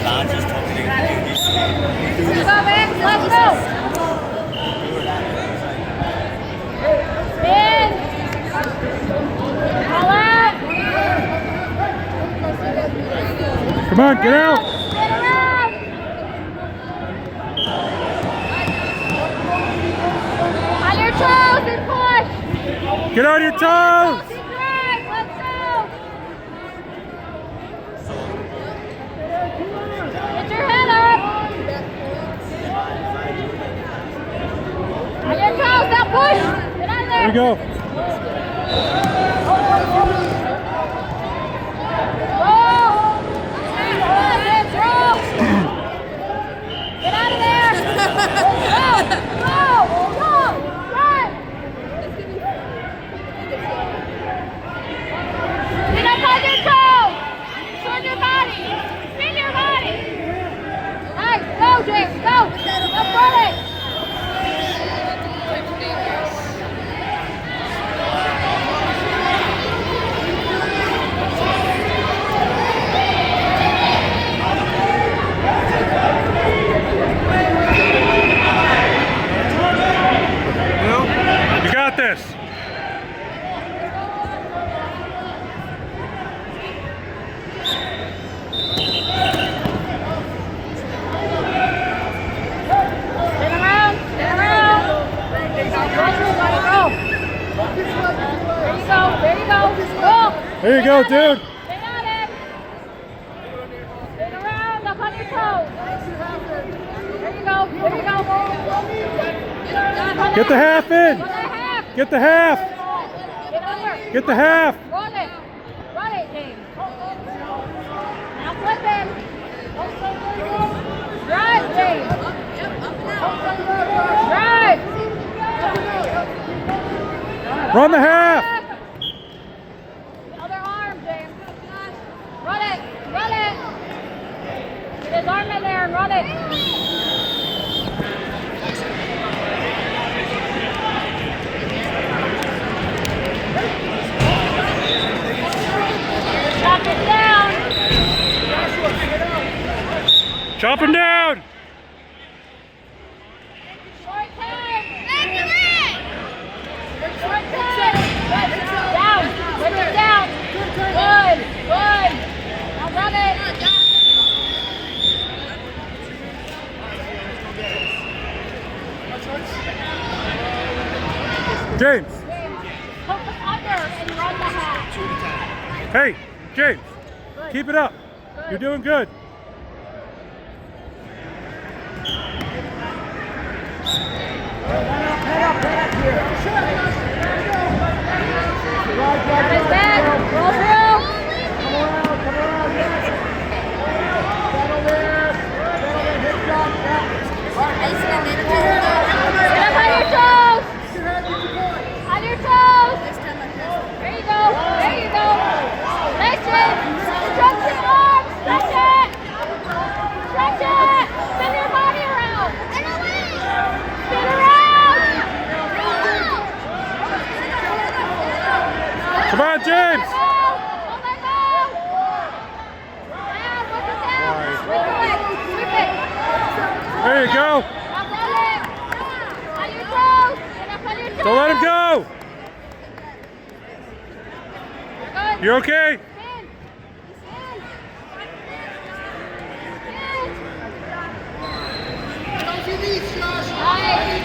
Lance just told me to do this. Let's go, man. Let's go. In. All out. Come on, get out. Get around. On your toes and push. Get on your toes. Keep drag. Let's go. Get your head up. On your toes. Now push. Get out of there. There we go. Roll. Let's roll. Get out of there. Go. Go. Go. Run. Get up on your toes. Turn your body. Spin your body. Nice. Go, James. Go. Let's run it. You got this. Spin around. Spin around. There you go. There you go. Go. There you go, dude. Stay on it. Spin around. Up on your toes. There you go. There you go. Get the half in. Go that half. Get the half. Get under. Get the half. Run it. Run it, James. Now flip him. Drive, James. Drive. Run the half. The other arm, James. Run it. Run it. Get his arm in there and run it. Chop it down. Chop him down. Short time. Short time. Down. Put it down. Good. Good. Now run it. James. Focus under and run the half. Hey, James. Good. Keep it up. Good. You're doing good. Got his back. Roll through. Get up on your toes. On your toes. There you go. There you go. Nice it. Stretch your arms. Stretch it. Stretch it. Spin your body around. Spin around. Come on, James. Don't let go. Down. Push it down. Sweep it. Sweep it. There you go. Now run it. On your toes. Get up on your toes. Don't let him go. Good. You're okay? Spin. Spin. Spin. Nice.